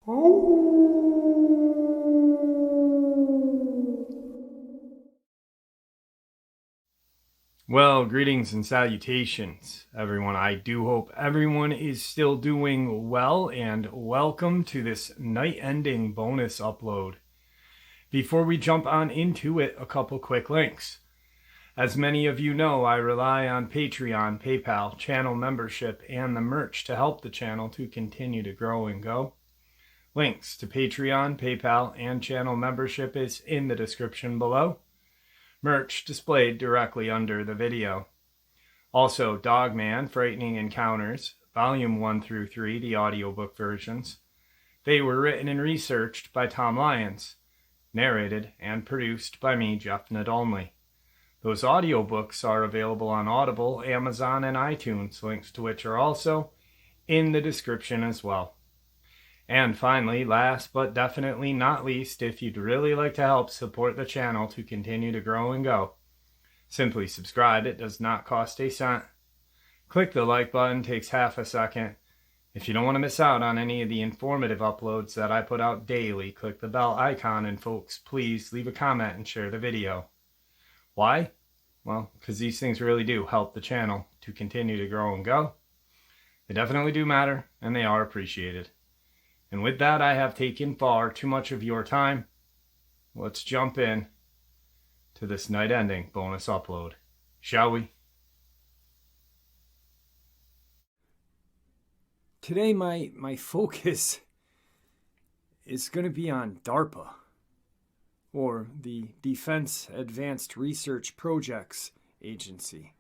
Well, greetings and salutations, everyone. I do hope everyone is still doing well, and welcome to this night-ending bonus upload. Before we jump on into it, a couple quick links. As many of you know, I rely on Patreon, PayPal, channel membership, and the merch to help the channel to continue to grow and go. Links to Patreon, PayPal, and channel membership is in the description below. Merch displayed directly under the video. Also, Dogman, Frightening Encounters, Volume 1 through 3, the audiobook versions. They were written and researched by Tom Lyons, narrated and produced by me, Jeff Nadolny. Those audiobooks are available on Audible, Amazon, and iTunes, links to which are also in the description as well. And finally, last but definitely not least, if you'd really like to help support the channel to continue to grow and go, simply subscribe. It does not cost a cent. Click the like button, takes half a second. If you don't want to miss out on any of the informative uploads that I put out daily, click the bell icon, and folks, please leave a comment and share the video. Why? Well, because these things really do help the channel to continue to grow and go. They definitely do matter, and they are appreciated. And with that, I have taken far too much of your time. Let's jump in to this night-ending bonus upload, shall we? Today, my focus is going to be on Darpa, or the Defense Advanced Research Projects Agency.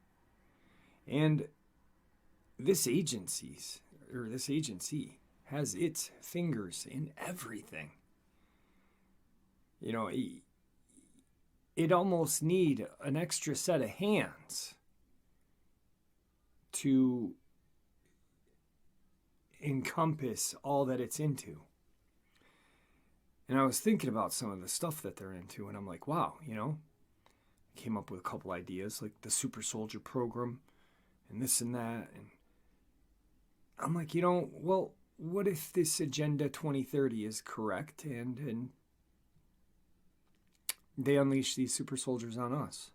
And this agency has its fingers in everything. You know, it almost need an extra set of hands to encompass all that it's into. And I was thinking about some of the stuff that they're into, and I'm like, wow, you know, I came up with a couple ideas, like the Super Soldier Program and this and that. And I'm like, you know, well, what if this Agenda 2030 is correct and they unleash these super soldiers on us?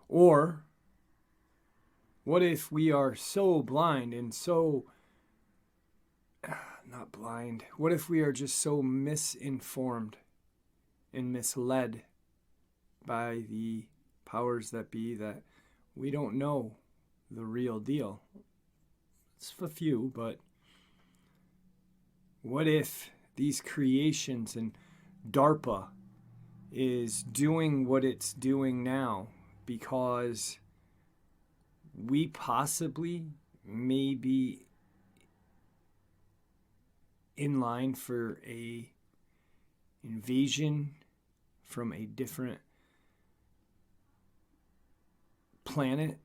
Or what if we are so blind and so, not blind, what if we are just so misinformed and misled by the powers that be that we don't know the real deal? It's a few, but what if these creations and Darpa is doing what it's doing now because we possibly may be in line for a invasion from a different planet,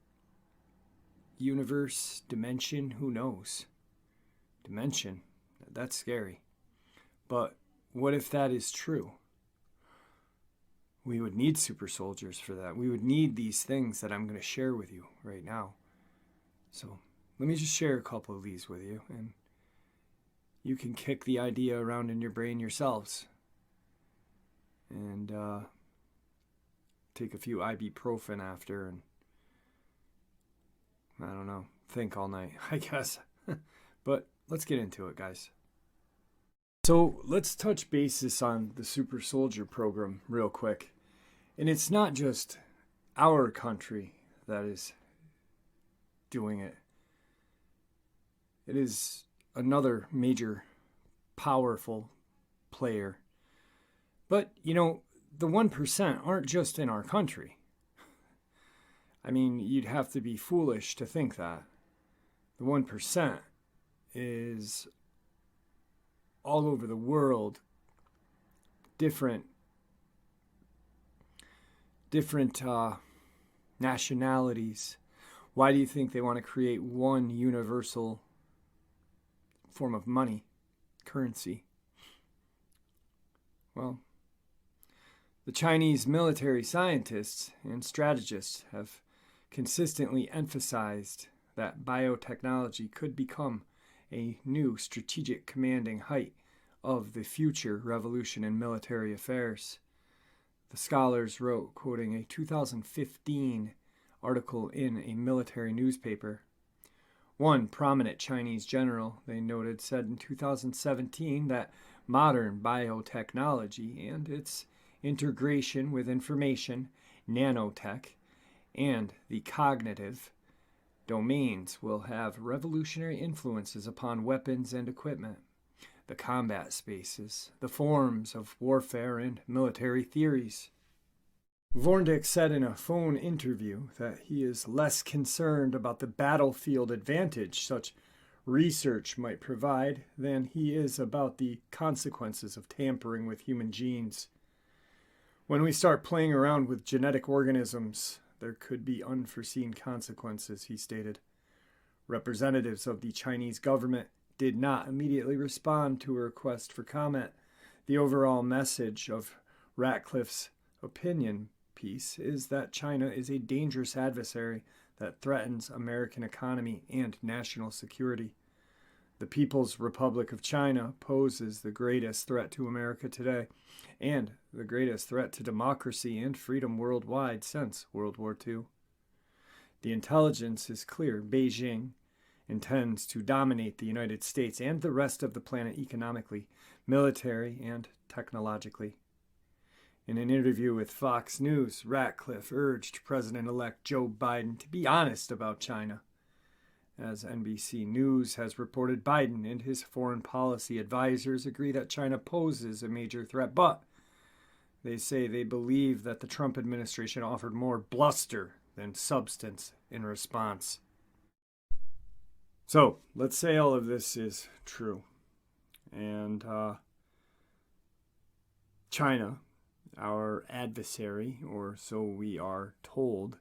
universe, dimension, who knows? Dimension. That's scary. But what if that is true? We would need super soldiers for that. We would need these things that I'm going to share with you right now. So let me just share a couple of these with you, and you can kick the idea around in your brain yourselves. And take a few ibuprofen after, and I don't know, think all night, I guess. But let's get into it, guys. So let's touch bases on the Super Soldier Program real quick. And it's not just our country that is doing it. It is another major, powerful player. But, you know, the 1% aren't just in our country. I mean, you'd have to be foolish to think that. The 1% is all over the world, different nationalities. Why do you think they want to create one universal form of money, currency? Well, the Chinese military scientists and strategists have consistently emphasized that biotechnology could become a new strategic commanding height of the future revolution in military affairs. The scholars wrote, quoting a 2015 article in a military newspaper. One prominent Chinese general, they noted, said in 2017 that modern biotechnology and its integration with information, nanotech, and the cognitive domains will have revolutionary influences upon weapons and equipment, the combat spaces, the forms of warfare, and military theories. Vorndick said in a phone interview that he is less concerned about the battlefield advantage such research might provide than he is about the consequences of tampering with human genes. When we start playing around with genetic organisms, there could be unforeseen consequences, he stated. Representatives of the Chinese government did not immediately respond to a request for comment. The overall message of Ratcliffe's opinion piece is that China is a dangerous adversary that threatens American economy and national security. The People's Republic of China poses the greatest threat to America today and the greatest threat to democracy and freedom worldwide since World War II. The intelligence is clear. Beijing intends to dominate the United States and the rest of the planet economically, military, and technologically. In an interview with Fox News, Ratcliffe urged President-elect Joe Biden to be honest about China. As NBC News has reported, Biden and his foreign policy advisors agree that China poses a major threat, but they say they believe that the Trump administration offered more bluster than substance in response. So, let's say all of this is true. And China, our adversary, or so we are told,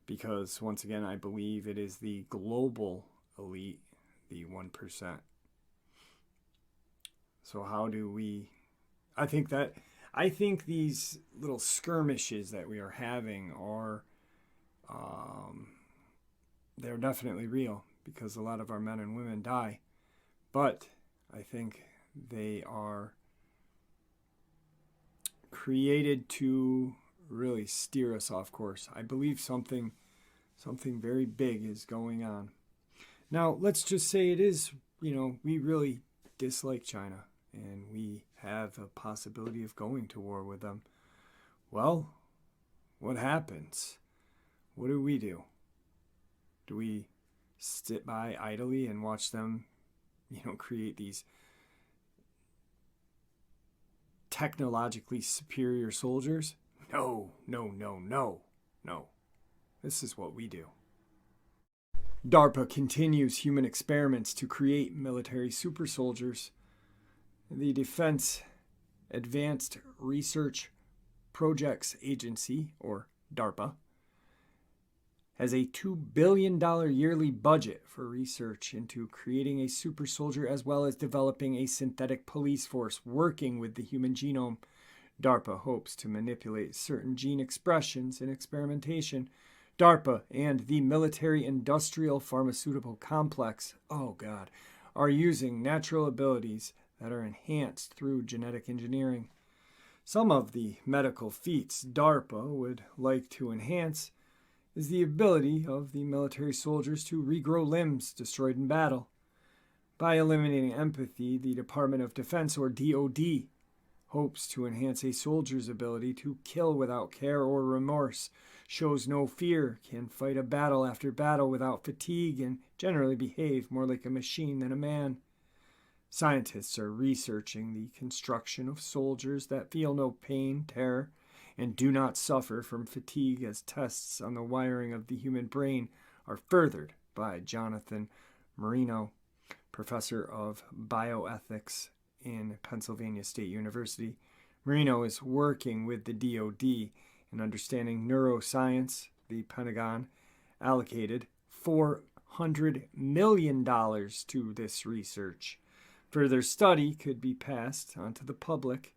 because once again I believe it is the global elite, the 1%. So how do we, I think these little skirmishes that we are having are, they're definitely real because a lot of our men and women die, but I think they are created to really steer us off course. I believe something very big is going on. Now, let's just say it is, we really dislike China and we have a possibility of going to war with them. Well, what happens? What do we do? Do we sit by idly and watch them, create these technologically superior soldiers? No. This is what we do. Darpa continues human experiments to create military super soldiers. The Defense Advanced Research Projects Agency, or DARPA, has a $2 billion yearly budget for research into creating a super soldier as well as developing a synthetic police force working with the human genome. DARPA hopes to manipulate certain gene expressions in experimentation. DARPA and the military-industrial pharmaceutical complex, are using natural abilities that are enhanced through genetic engineering. Some of the medical feats DARPA would like to enhance is the ability of the military soldiers to regrow limbs destroyed in battle. By eliminating empathy, the Department of Defense, or DoD, hopes to enhance a soldier's ability to kill without care or remorse, shows no fear, can fight a battle after battle without fatigue, and generally behave more like a machine than a man. Scientists are researching the construction of soldiers that feel no pain, terror, and do not suffer from fatigue, as tests on the wiring of the human brain are furthered by Jonathan Marino, professor of bioethics in Pennsylvania State University. Marino is working with the DoD in understanding neuroscience. The Pentagon allocated $400 million to this research. Further study could be passed on to the public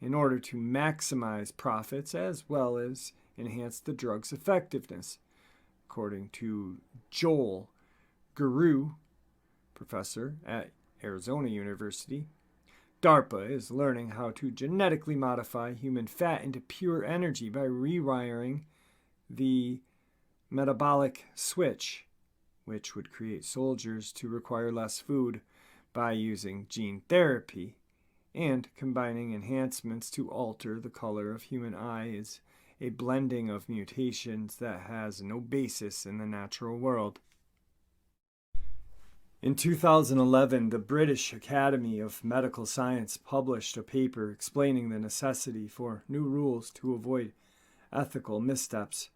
in order to maximize profits as well as enhance the drug's effectiveness. According to Joel Guru, professor at Arizona University. Darpa is learning how to genetically modify human fat into pure energy by rewiring the metabolic switch, which would create soldiers to require less food by using gene therapy, and combining enhancements to alter the color of human eye is a blending of mutations that has no basis in the natural world. In 2011, the British Academy of Medical Science published a paper explaining the necessity for new rules to avoid ethical missteps,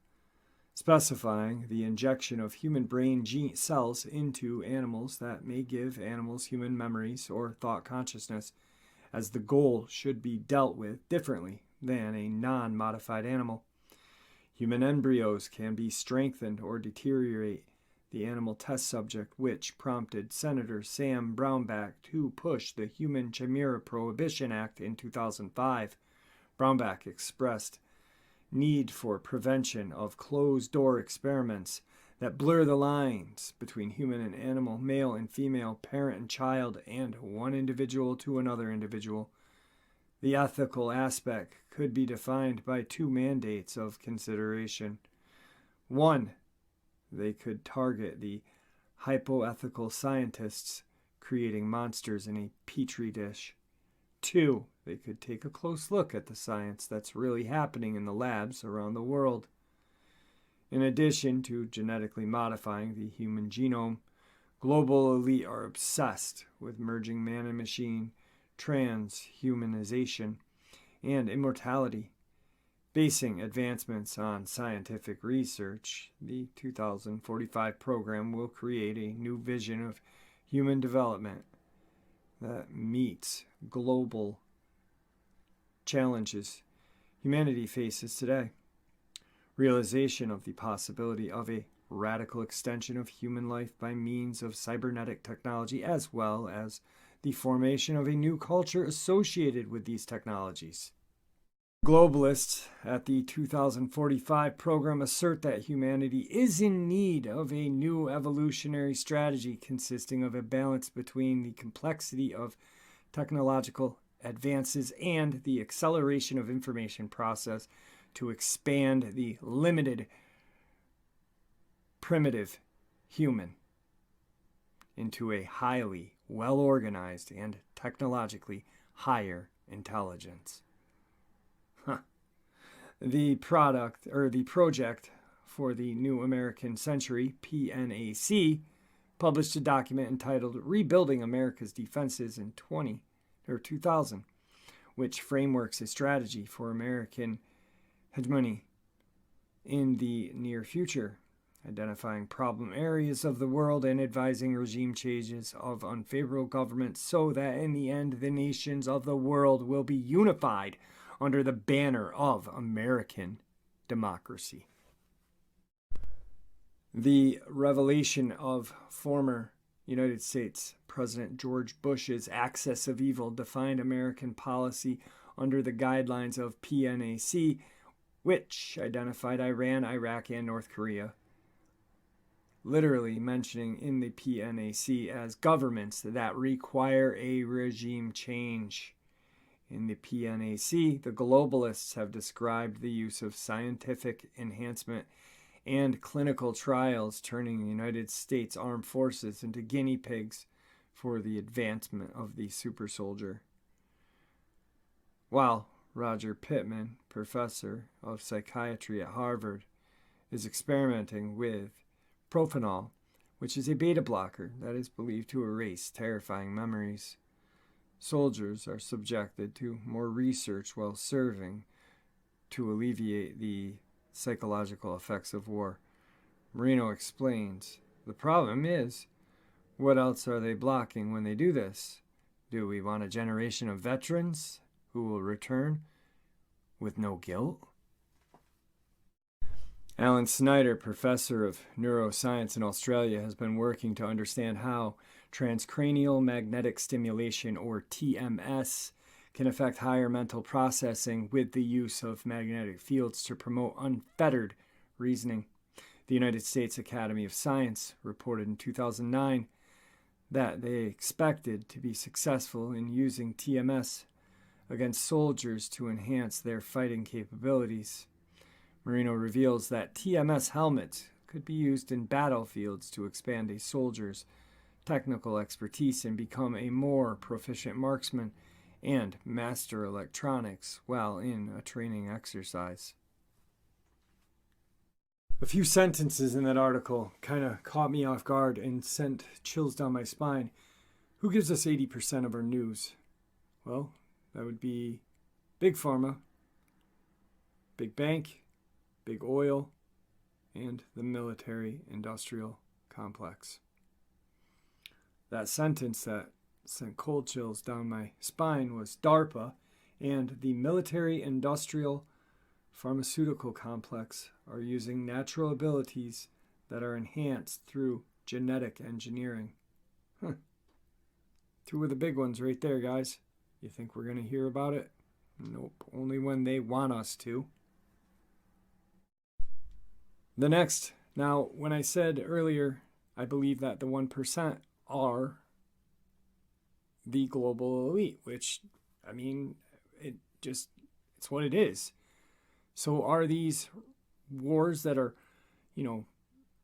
specifying the injection of human brain gene cells into animals that may give animals human memories or thought consciousness, as the goal should be dealt with differently than a non-modified animal. Human embryos can be strengthened or deteriorate the animal test subject, which prompted Senator Sam Brownback to push the Human Chimera Prohibition Act in 2005. Brownback expressed need for prevention of closed-door experiments that blur the lines between human and animal, male and female, parent and child, and one individual to another individual. The ethical aspect could be defined by two mandates of consideration. One, they could target the hypoethical scientists creating monsters in a petri dish. Two, they could take a close look at the science that's really happening in the labs around the world. In addition to genetically modifying the human genome, global elite are obsessed with merging man and machine, transhumanization, and immortality. Basing advancements on scientific research, the 2045 program will create a new vision of human development that meets global challenges humanity faces today. Realization of the possibility of a radical extension of human life by means of cybernetic technology, as well as the formation of a new culture associated with these technologies. Globalists at the 2045 program assert that humanity is in need of a new evolutionary strategy consisting of a balance between the complexity of technological advances and the acceleration of information process to expand the limited primitive human into a highly well-organized and technologically higher intelligence. The project for the New American Century, PNAC, published a document entitled Rebuilding America's Defenses in 2000, which frameworks a strategy for American hegemony in the near future, identifying problem areas of the world and advising regime changes of unfavorable governments so that in the end the nations of the world will be unified under the banner of American democracy. The revelation of former United States President George Bush's axis of evil defined American policy under the guidelines of PNAC, which identified Iran, Iraq, and North Korea, literally mentioning in the PNAC as governments that require a regime change. In the PNAC, the globalists have described the use of scientific enhancement and clinical trials, turning the United States Armed Forces into guinea pigs for the advancement of the super soldier. While Roger Pittman, professor of psychiatry at Harvard, is experimenting with propanol, which is a beta blocker that is believed to erase terrifying memories. Soldiers are subjected to more research while serving to alleviate the psychological effects of war. Marino explains, the problem is, what else are they blocking when they do this? Do we want a generation of veterans who will return with no guilt? Alan Snyder, professor of neuroscience in Australia, has been working to understand how transcranial magnetic stimulation, or TMS, can affect higher mental processing with the use of magnetic fields to promote unfettered reasoning. The United States Academy of Science reported in 2009 that they expected to be successful in using TMS against soldiers to enhance their fighting capabilities. Marino reveals that TMS helmets could be used in battlefields to expand a soldier's technical expertise and become a more proficient marksman and master electronics while in a training exercise. A few sentences in that article kind of caught me off guard and sent chills down my spine. Who gives us 80% of our news? Well, that would be Big Pharma, Big Bank, Big Oil, and the military-industrial complex. That sentence that sent cold chills down my spine was Darpa and the military-industrial pharmaceutical complex are using natural abilities that are enhanced through genetic engineering. Two of the big ones right there, guys. You think we're going to hear about it? Nope, only when they want us to. The next. Now, when I said earlier, I believe that the 1% are the global elite, which, I mean, it's what it is. So are these wars that are,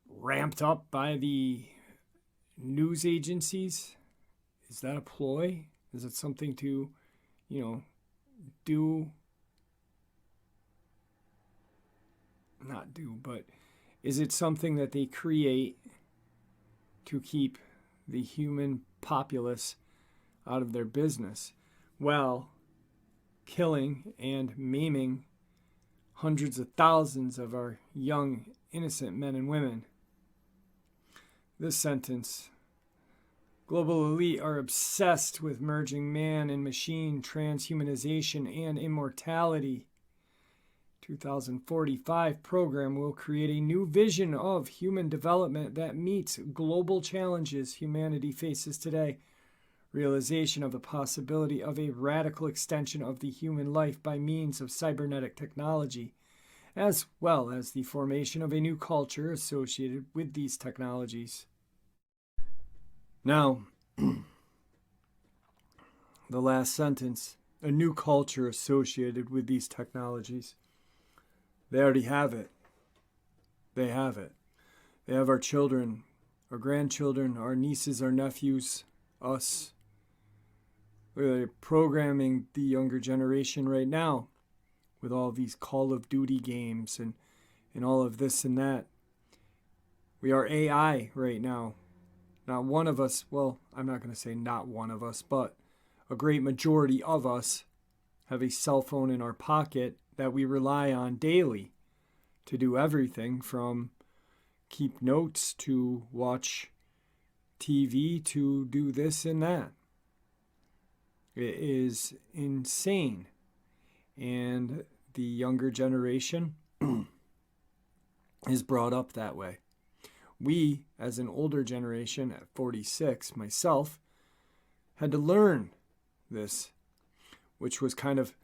ramped up by the news agencies? Is that a ploy? Is it something to, but is it something that they create to keep the human populace out of their business while killing and maiming hundreds of thousands of our young, innocent men and women? This sentence: global elite are obsessed with merging man and machine, transhumanization, and immortality. 2045 program will create a new vision of human development that meets global challenges humanity faces today. Realization of the possibility of a radical extension of the human life by means of cybernetic technology, as well as the formation of a new culture associated with these technologies. Now, the last sentence: a new culture associated with these technologies. They already have it. They have it. They have our children, our grandchildren, our nieces, our nephews, us. They're programming the younger generation right now with all these Call of Duty games and all of this and that. We are AI right now. Not one of us, well, I'm not going to say not one of us, but a great majority of us have a cell phone in our pocket that we rely on daily to do everything from keep notes to watch TV to do this and that. It is insane. And the younger generation is brought up that way. We, as an older generation at 46, myself, had to learn this, which was kind of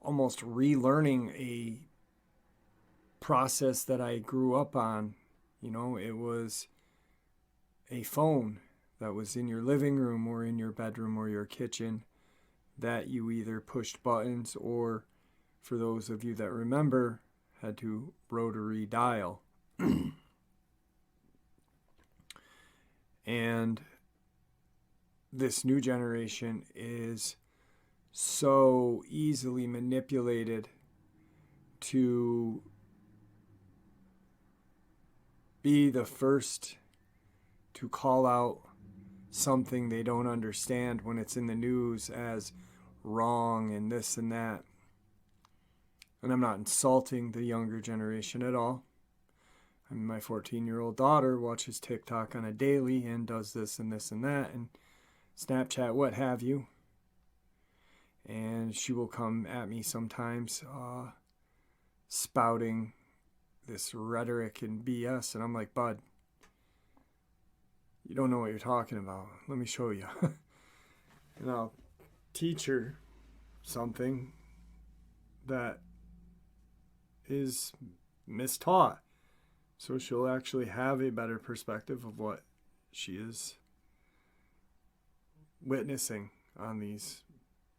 almost relearning a process that I grew up on. It was a phone that was in your living room or in your bedroom or your kitchen that you either pushed buttons or, for those of you that remember, had to rotary dial. And this new generation is so easily manipulated to be the first to call out something they don't understand when it's in the news as wrong and this and that. And I'm not insulting the younger generation at all. My 14-year-old daughter watches TikTok on a daily and does this and this and that and Snapchat, what have you. And she will come at me sometimes spouting this rhetoric and BS. And I'm like, bud, you don't know what you're talking about. Let me show you. And I'll teach her something that is mistaught, so she'll actually have a better perspective of what she is witnessing on these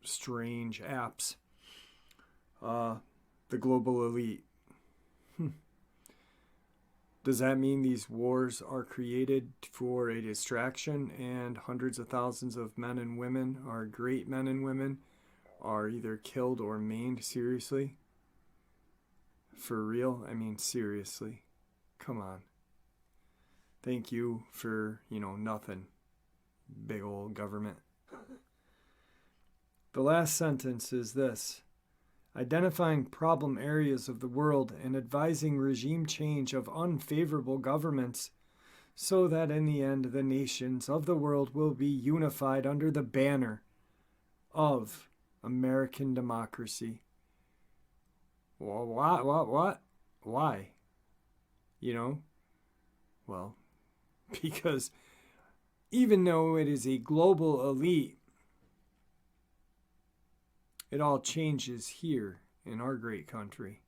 strange apps. The global elite. Does that mean these wars are created for a distraction and hundreds of thousands of men and women, our great men and women, are either killed or maimed seriously? For real? I mean, seriously. Come on. Thank you for, nothing. Big old government. The last sentence is this: identifying problem areas of the world and advising regime change of unfavorable governments so that in the end the nations of the world will be unified under the banner of American democracy. Well, what? Why? Well, because even though it is a global elite, it all changes here in our great country.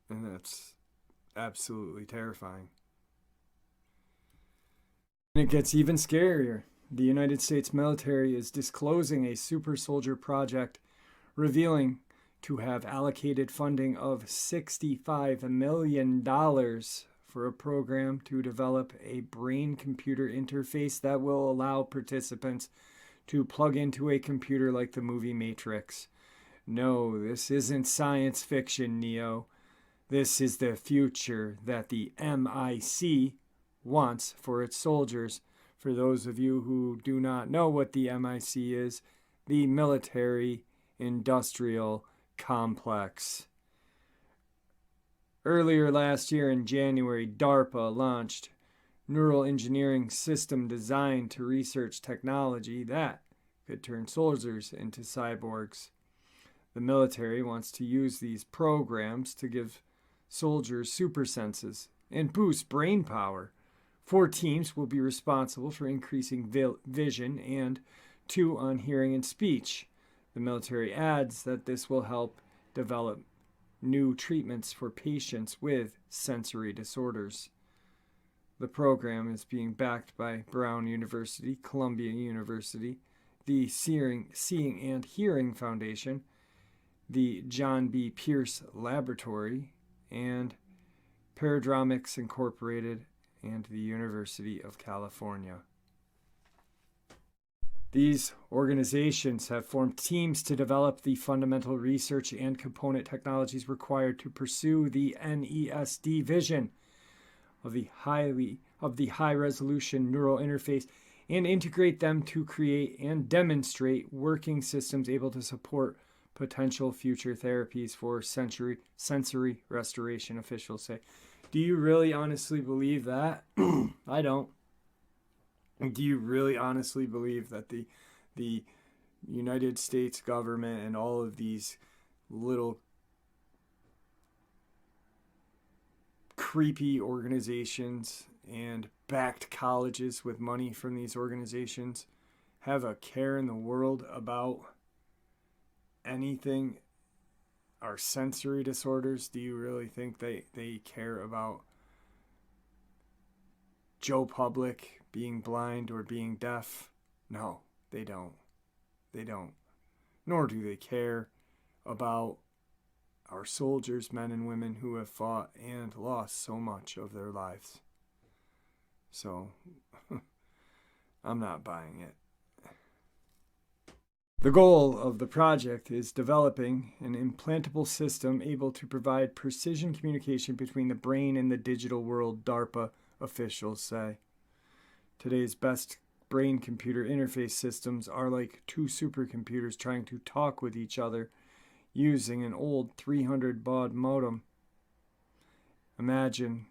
And that's absolutely terrifying. And it gets even scarier. The United States military is disclosing a super soldier project, revealing to have allocated funding of $65 million for a program to develop a brain-computer interface that will allow participants to plug into a computer like the movie Matrix. No, this isn't science fiction, Neo. This is the future that the MIC wants for its soldiers. For those of you who do not know what the MIC is, the Military Industrial Complex. Earlier last year in January, Darpa launched neural engineering system designed to research technology that could turn soldiers into cyborgs. The military wants to use these programs to give soldiers super senses and boost brain power. 4 teams will be responsible for increasing vision and 2 on hearing and speech. The military adds that this will help develop new treatments for patients with sensory disorders. The program is being backed by Brown University, Columbia University, the Seeing and Hearing Foundation, the John B. Pierce Laboratory, and Paradromics Incorporated, and the University of California. These organizations have formed teams to develop the fundamental research and component technologies required to pursue the NESD vision of the high-resolution neural interface and integrate them to create and demonstrate working systems able to support potential future therapies for sensory restoration, officials say. Do you really honestly believe that? I don't. Do you really honestly believe that the United States government and all of these little creepy organizations and backed colleges with money from these organizations have a care in the world about anything? Our sensory disorders? Do you really think they care about Joe Public being blind or being deaf? No, they don't. They don't. Nor do they care about our soldiers, men and women who have fought and lost so much of their lives. So, I'm not buying it. The goal of the project is developing an implantable system able to provide precision communication between the brain and the digital world, DARPA officials say. Today's best brain-computer interface systems are like 2 supercomputers trying to talk with each other using an old 300 baud modem. Imagine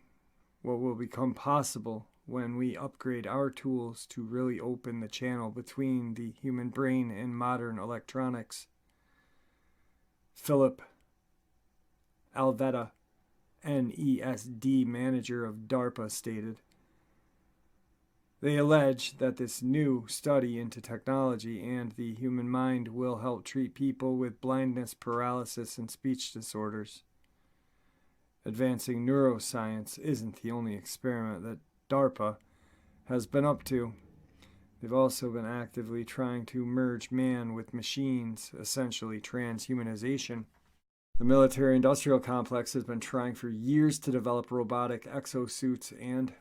what will become possible when we upgrade our tools to really open the channel between the human brain and modern electronics. Philip Alvetta, NESD manager of DARPA, stated. They allege that this new study into technology and the human mind will help treat people with blindness, paralysis, and speech disorders. Advancing neuroscience isn't the only experiment that DARPA has been up to. They've also been actively trying to merge man with machines, essentially transhumanization. The military-industrial complex has been trying for years to develop robotic exosuits and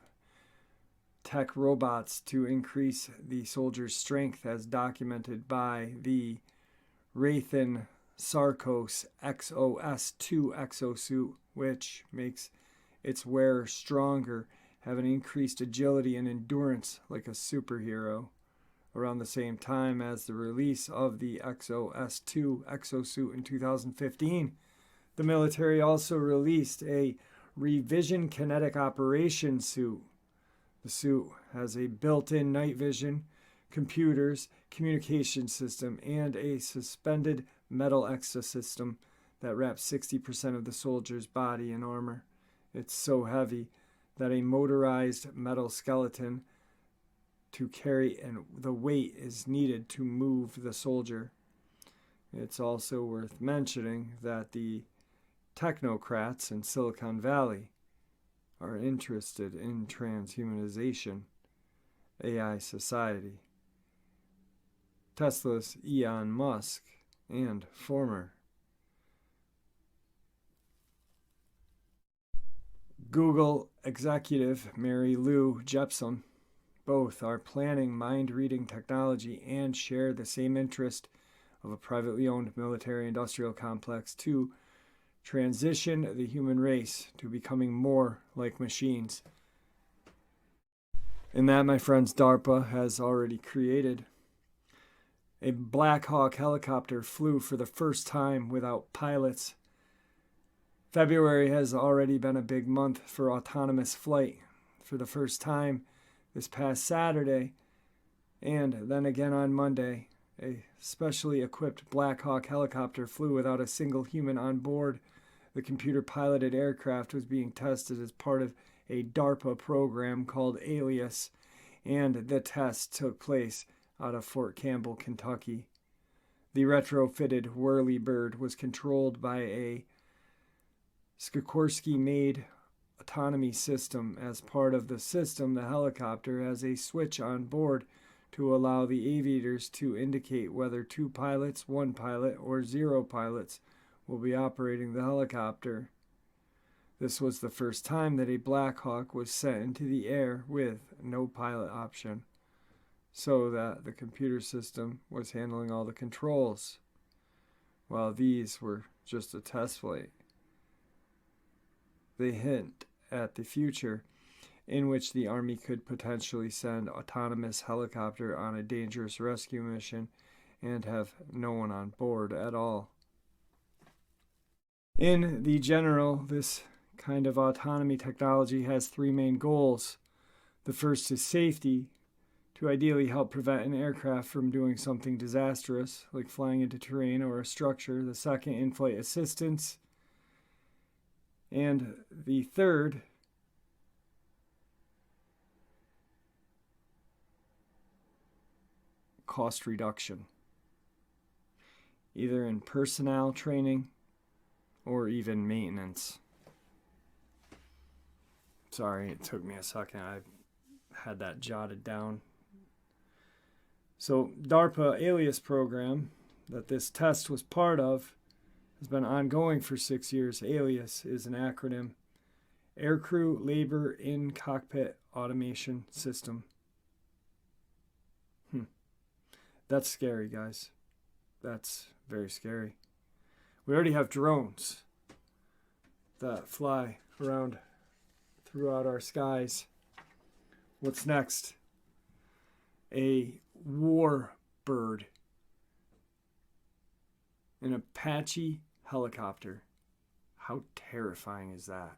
tech robots to increase the soldier's strength, as documented by the Raytheon Sarcos XOS-2 exosuit, which makes its wearer stronger, have an increased agility and endurance like a superhero. Around the same time as the release of the XOS-2 exosuit in 2015, the military also released a revision kinetic operations suit. The suit has a built-in night vision, computers, communication system, and a suspended metal exosystem that wraps 60% of the soldier's body in armor. It's so heavy that a motorized metal skeleton to carry and the weight is needed to move the soldier. It's also worth mentioning that the technocrats in Silicon Valley are interested in transhumanization, AI society. Tesla's Elon Musk and former Google executive Mary Lou Jepsen both are planning mind-reading technology and share the same interest of a privately owned military-industrial complex to transition the human race to becoming more like machines. And that, my friends, Darpa has already created. A Blackhawk helicopter flew for the first time without pilots. February has already been a big month for autonomous flight. For the first time this past Saturday, and then again on Monday, a specially equipped Blackhawk helicopter flew without a single human on board. The computer-piloted aircraft was being tested as part of a Darpa program called Alias, and the test took place out of Fort Campbell, Kentucky. The retrofitted Whirlybird was controlled by a Sikorsky-made autonomy system. As part of the system, the helicopter has a switch on board to allow the aviators to indicate whether 2 pilots, 1 pilot, or 0 pilots will be operating the helicopter. This was the first time that a Blackhawk was sent into the air with no pilot option, so that the computer system was handling all the controls, while these were just a test flight. They hint at the future in which the Army could potentially send autonomous helicopter on a dangerous rescue mission and have no one on board at all. In the general, this kind of autonomy technology has 3 main goals. The first is safety, to ideally help prevent an aircraft from doing something disastrous, like flying into terrain or a structure. The second, in-flight assistance. And the third, cost reduction, either in personnel training or even maintenance. Sorry, it took me a second. I had that jotted down. So, DARPA Alias program that this test was part of has been ongoing for 6 years. Alias is an acronym: Aircrew Labor in Cockpit Automation System. That's scary, guys. That's very scary. We already have drones that fly around throughout our skies. What's next? A war bird. An Apache helicopter. How terrifying is that?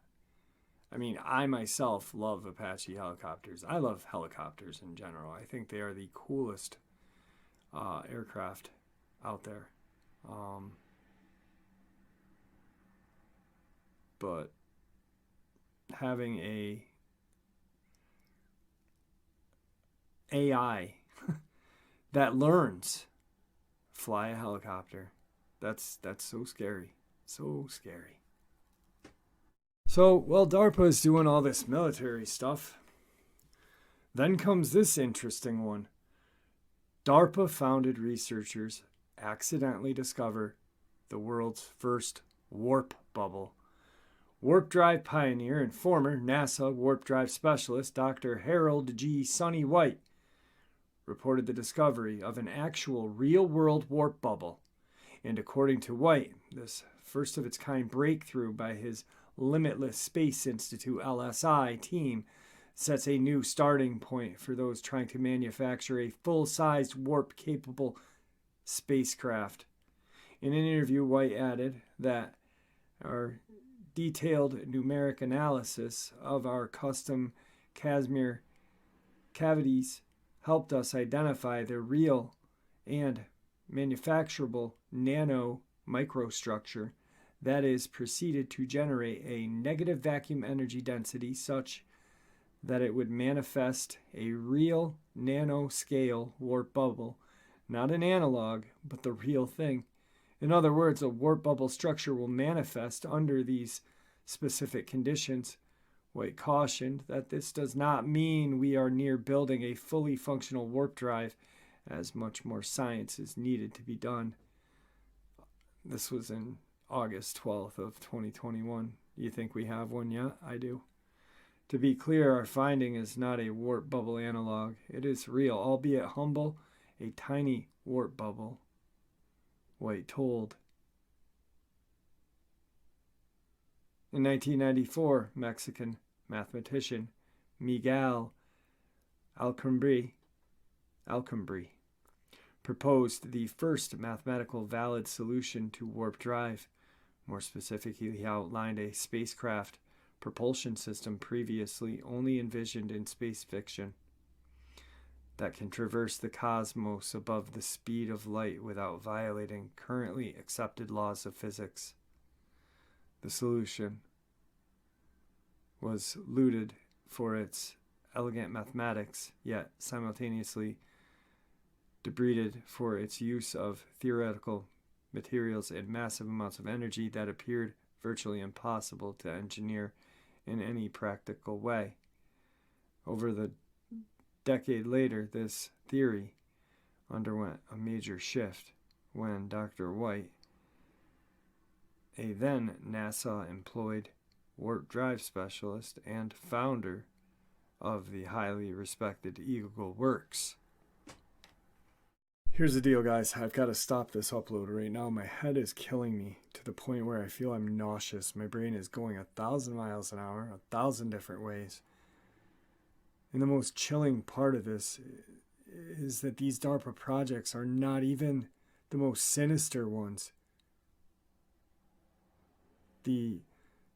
I mean, I myself love Apache helicopters. I love helicopters in general. I think they are the coolest aircraft out there. But having a AI that learns fly a helicopter, that's so scary. So scary. So, well, DARPA is doing all this military stuff. Then comes this interesting one. DARPA-founded researchers accidentally discover the world's first warp bubble. Warp drive pioneer and former NASA warp drive specialist Dr. Harold G. Sonny White reported the discovery of an actual real-world warp bubble. And according to White, this first-of-its-kind breakthrough by his Limitless Space Institute LSI team sets a new starting point for those trying to manufacture a full-sized warp-capable spacecraft. In an interview, White added that our detailed numeric analysis of our custom Casimir cavities helped us identify the real and manufacturable nano microstructure that is proceeded to generate a negative vacuum energy density such that it would manifest a real nanoscale warp bubble, not an analog, but the real thing. In other words, a warp bubble structure will manifest under these specific conditions. White cautioned that this does not mean we are near building a fully functional warp drive, as much more science is needed to be done. This was in August 12th of 2021. You think we have one yet? I do. To be clear, our finding is not a warp bubble analog. It is real, albeit humble, a tiny warp bubble, White told. In 1994, Mexican mathematician Miguel Alcambray proposed the first mathematical valid solution to warp drive. More specifically, he outlined a spacecraft propulsion system previously only envisioned in space fiction that can traverse the cosmos above the speed of light without violating currently accepted laws of physics. The solution was lauded for its elegant mathematics, yet simultaneously debated for its use of theoretical materials and massive amounts of energy that appeared virtually impossible to engineer in any practical way. Over the decade later, this theory underwent a major shift when Dr. White, a then NASA-employed warp drive specialist and founder of the highly respected Eagle Works. Here's the deal, guys. I've got to stop this upload right now. My head is killing me to the point where I feel I'm nauseous. My brain is going 1,000 miles an hour, 1,000 different ways. And the most chilling part of this is that these DARPA projects are not even the most sinister ones. The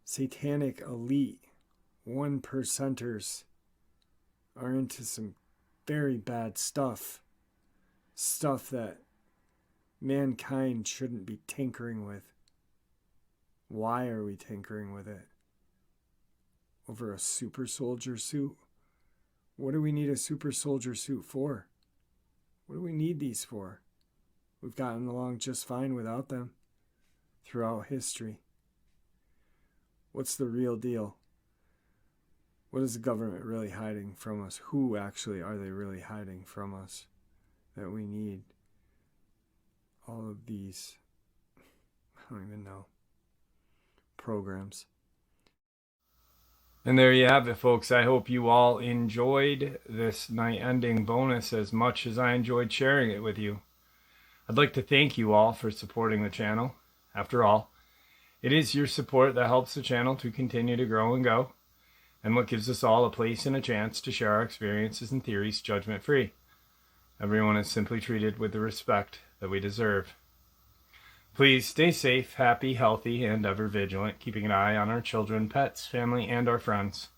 satanic elite 1%ers are into some very bad stuff. Stuff that mankind shouldn't be tinkering with. Why are we tinkering with it? Over a super soldier suit? What do we need a super soldier suit for? What do we need these for? We've gotten along just fine without them throughout history. What's the real deal? What is the government really hiding from us? Who actually are they really hiding from us that we need all of these, I don't even know, programs? And there you have it, folks. I hope you all enjoyed this night ending bonus as much as I enjoyed sharing it with you. I'd like to thank you all for supporting the channel. After all, it is your support that helps the channel to continue to grow and go, and what gives us all a place and a chance to share our experiences and theories judgment-free. Everyone is simply treated with the respect that we deserve. Please stay safe, happy, healthy, and ever vigilant, keeping an eye on our children, pets, family, and our friends.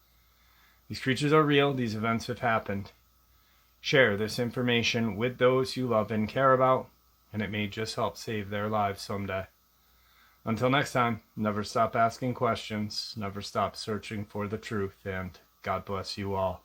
These creatures are real. These events have happened. Share this information with those you love and care about, and it may just help save their lives someday. Until next time, never stop asking questions, never stop searching for the truth, and God bless you all.